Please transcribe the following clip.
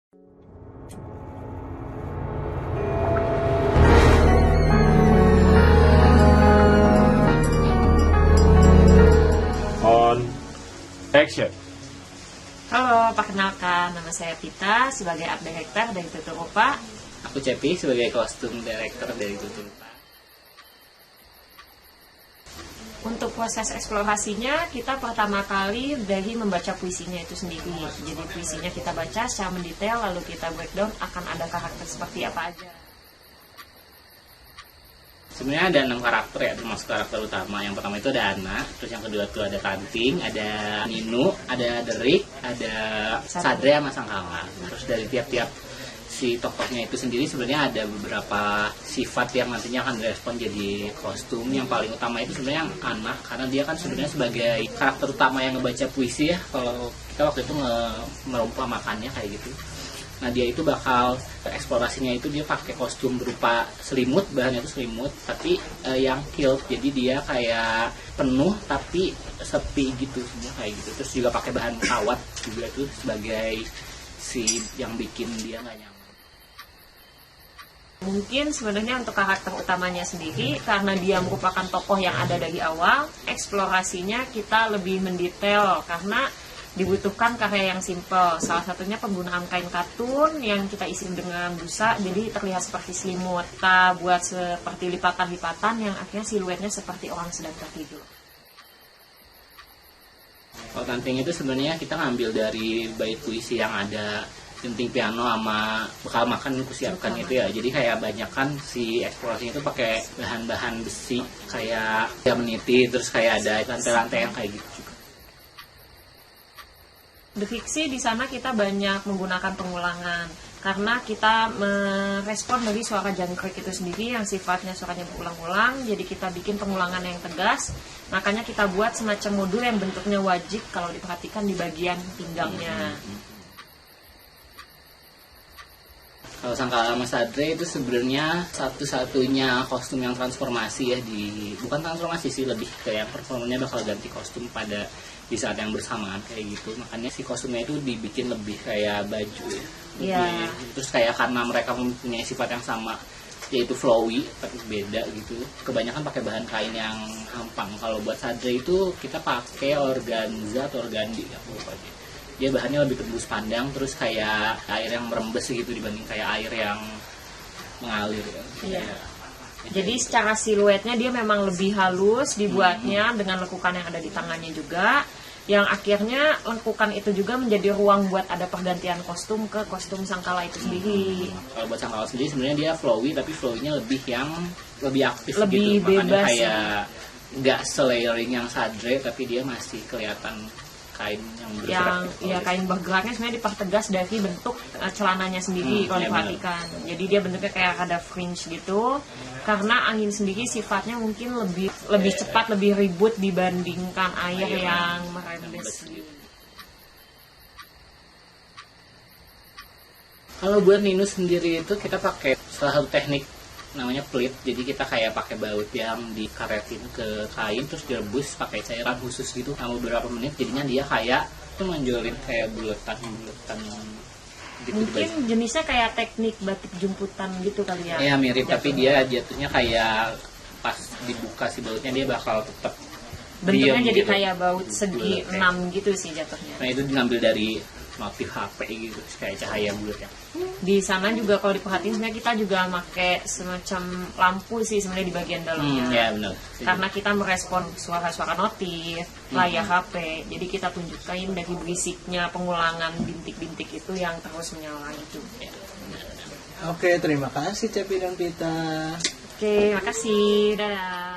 On action. Halo, perkenalkan nama saya Pita sebagai art director dari Tuturupa. Aku Cepi sebagai kostum director dari Tuturupa. Untuk proses eksplorasinya, kita pertama kali dari membaca puisinya itu sendiri. Jadi puisinya kita baca secara mendetail, lalu kita breakdown akan ada karakter seperti apa aja. Sebenarnya ada 6 karakter ya, termasuk karakter utama. Yang pertama itu ada Ana, terus yang kedua itu ada Tanting, ada Ninu, ada Derik, ada Sadre sama Sangkala. Terus dari tiap-tiap si tokohnya itu sendiri sebenarnya ada beberapa sifat yang nantinya akan direspon jadi kostum. Yang paling utama itu sebenarnya yang Ana, karena dia kan sebenarnya sebagai karakter utama yang ngebaca puisi ya. Kalau kita waktu itu merumpamakannya kayak gitu. Nah dia itu bakal eksplorasinya itu dia pakai kostum berupa selimut, bahannya itu selimut, tapi yang kilt, jadi dia kayak penuh tapi sepi gitu semua kayak gitu. Terus juga pakai bahan kawat juga tuh sebagai si yang bikin dia nggak nyaman. Mungkin sebenarnya untuk karakter utamanya sendiri, karena dia merupakan tokoh yang ada dari awal, eksplorasinya kita lebih mendetail karena dibutuhkan karya yang simple. Salah satunya penggunaan kain katun yang kita isi dengan busa, jadi terlihat seperti selimut. Kita buat seperti lipatan-lipatan yang akhirnya siluetnya seperti orang sedang tertidur. Kalau Tanting itu sebenarnya kita ngambil dari bait puisi yang ada genting piano sama bekal makan yang kusiapkan itu ya. Jadi kayak banyak kan si eksplorasinya itu pakai bahan-bahan besi kayak meniti, terus kayak ada lantai-lantai yang kayak gitu juga. The Fiksi di sana kita banyak menggunakan pengulangan karena kita merespon dari suara jangkrik itu sendiri yang sifatnya suaranya berulang-ulang, jadi kita bikin pengulangan yang tegas. Makanya kita buat semacam modul yang bentuknya wajib kalau diperhatikan di bagian pinggangnya. Kalau Sangkala sama Sadre itu sebenarnya satu-satunya kostum yang transformasi ya, bukan transformasi sih, lebih kayak performanya bakal ganti kostum pada di saat yang bersamaan kayak gitu. Makanya si kostumnya itu dibikin lebih kayak baju ya. Iya. Terus kayak karena mereka mempunyai sifat yang sama, yaitu flowy tapi beda gitu. Kebanyakan pakai bahan kain yang hampang. Kalau buat Sadre itu kita pakai organza atau organdi ya, pokoknya. Dia bahannya lebih tembus pandang, terus kayak air yang merembes gitu dibanding kayak air yang mengalir ya. Iya. Jadi secara siluetnya dia memang lebih halus dibuatnya dengan lekukan yang ada di tangannya juga, yang akhirnya lekukan itu juga menjadi ruang buat ada pergantian kostum ke kostum Sangkala itu sendiri. Kalau buat Sangkala sendiri sebenarnya dia flowy, tapi flowy-nya lebih aktif lebih gitu. Bebas, makanya kayak nggak selayering yang Sadre, tapi dia masih kelihatan kain yang bergerak. Ya kain bergeraknya sebenarnya dipertegas dari bentuk celananya sendiri kalau diperhatikan. Jadi dia bentuknya kayak ada fringe gitu. Karena angin sendiri sifatnya mungkin lebih cepat, lebih ribut dibandingkan air yang merembes. Kalau buat Ninu sendiri itu kita pakai salah satu teknik namanya pleat. Jadi kita kayak pakai baut yang dikaretin ke kain terus direbus pakai cairan khusus gitu selama beberapa menit, jadinya dia kayak itu menjolin kayak buletan gitu. Mungkin jenisnya kayak teknik batik jumputan gitu kali ya. Iya mirip, tapi dia jatuhnya kayak pas dibuka si bautnya dia bakal tetap bentuknya jadi gitu. Kayak baut segi 6 gitu sih jatuhnya. Nah itu diambil dari motif HP gitu, kayak cahaya bulat ya. Di sana juga kalau diperhatiin sebenarnya kita juga pakai semacam lampu sih sebenarnya di bagian dalamnya. Ya benar. Karena kita merespon suara-suara notif, layar HP. Jadi kita tunjukkan dari berisiknya pengulangan bintik-bintik itu yang terus menyala itu. Oke, terima kasih Cepi dan Pita. Oke, makasih. Dadah.